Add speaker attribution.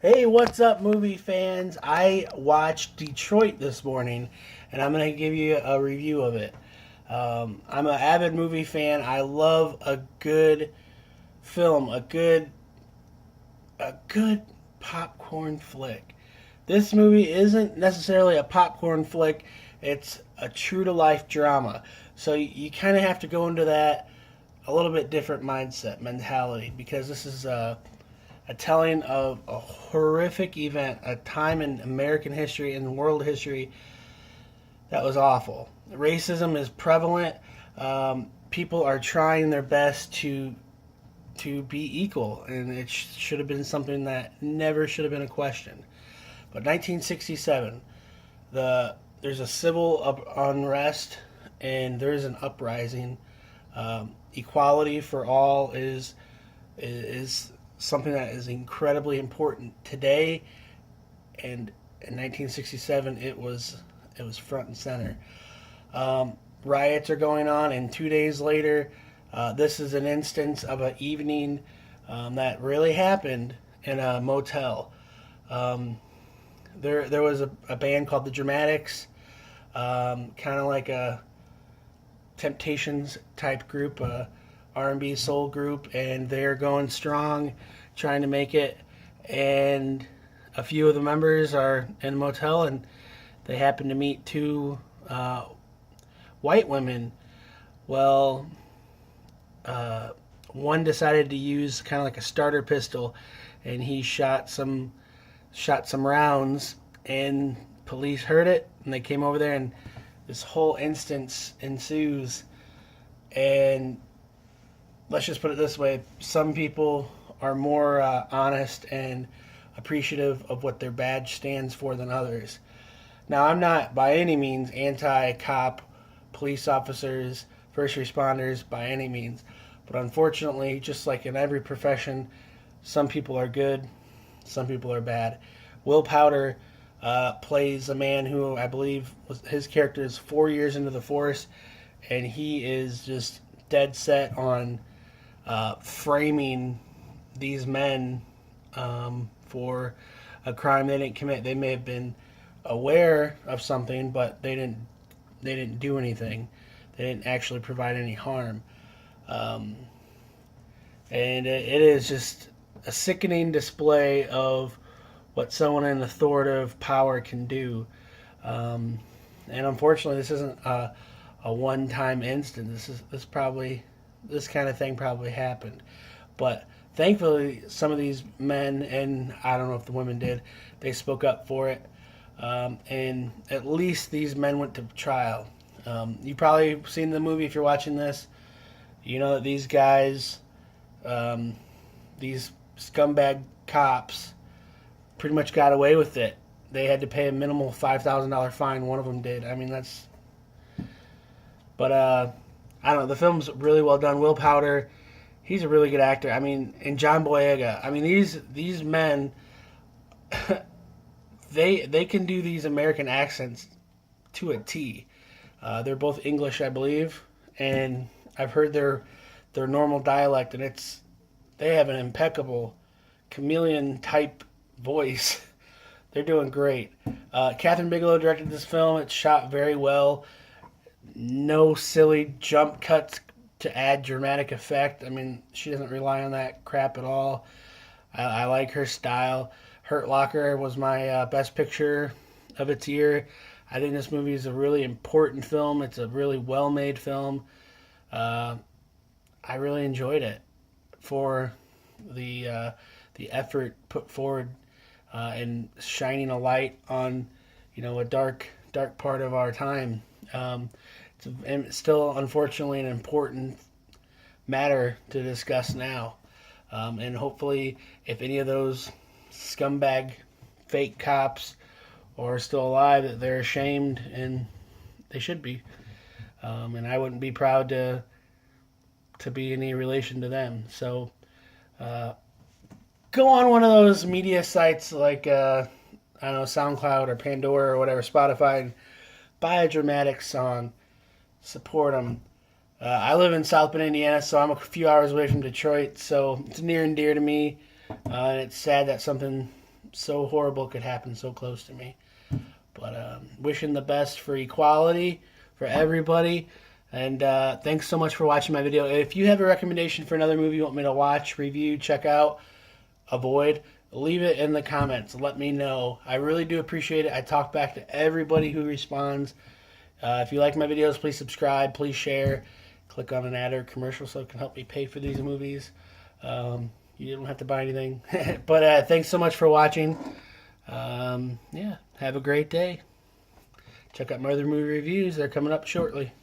Speaker 1: Hey, what's up, movie fans? I watched Detroit this morning, and I'm going to give you a review of it. I'm an avid movie fan. I love a good film, a good popcorn flick. This movie isn't necessarily a popcorn flick. It's a true to life drama. So you kind of have to go into that a little bit different mentality, because this is a telling of a horrific event, a time in American history and world history that was awful. Racism is prevalent. People are trying their best to be equal, and it should have been something that never should have been a question. But 1967, there's a civil unrest, and there's an uprising. Equality for all is something that is incredibly important today, and in 1967 it was front and center. Riots are going on, and 2 days later, this is an instance of an evening that really happened in a motel. Um, there was a band called the Dramatics, kind of like a Temptations type group, R&B soul group, and they're going strong, trying to make it. And a few of the members are in a motel, and they happen to meet two white women. Well, uh, one decided to use kind of like a starter pistol, and he shot some rounds, and police heard it, and they came over there, and this whole instance ensues. And let's just put it this way: some people are more honest and appreciative of what their badge stands for than others. Now, I'm not by any means anti cop, police officers, first responders by any means, but unfortunately, just like in every profession, some people are good, some people are bad. Will Powder plays a man who I believe his character is 4 years into the force, and he is just dead set on framing these men for a crime they didn't commit. They may have been aware of something, but they didn't do anything. They didn't actually provide any harm, um, and it is just a sickening display of what someone in authoritative power can do. Um, and unfortunately, this isn't a one-time instance. This kind of thing probably happened, but thankfully, some of these men, and I don't know if the women did, they spoke up for it, and at least these men went to trial. You probably seen the movie if you're watching this. You know that these guys, um, these scumbag cops, pretty much got away with it. They had to pay a minimal $5,000 fine. One of them did. I mean, that's. But I don't know. The film's really well done. Will Powder, he's a really good actor. I mean, and John Boyega. I mean, these men, they can do these American accents to a T. They're both English, I believe, and I've heard their normal dialect, and they have an impeccable chameleon type voice. They're doing great. Catherine Bigelow directed this film. It's shot very well. No silly jump cuts to add dramatic effect. I mean, she doesn't rely on that crap at all. I like her style. Hurt Locker was my best picture of its year. I think this movie is a really important film. It's a really well made film. Uh, I really enjoyed it for the effort put forward in shining a light on a dark part of our time. It's still unfortunately an important matter to discuss now, and hopefully, if any of those scumbag fake cops are still alive, that they're ashamed, and they should be. And I wouldn't be proud to be any relation to them. So uh, go on one of those media sites like I don't know, SoundCloud or Pandora or whatever, Spotify, and buy a dramatic song. Support them. I live in South Bend, Indiana, so I'm a few hours away from Detroit, so it's near and dear to me. And it's sad that something so horrible could happen so close to me. But wishing the best for equality for everybody. And thanks so much for watching my video. If you have a recommendation for another movie you want me to watch, review, check out, avoid, leave it in the comments. Let me know. I really do appreciate it. I talk back to everybody who responds. If you like my videos, please subscribe. Please share. Click on an ad or commercial so it can help me pay for these movies. You don't have to buy anything. But thanks so much for watching. Yeah, have a great day. Check out my other movie reviews. They're coming up shortly.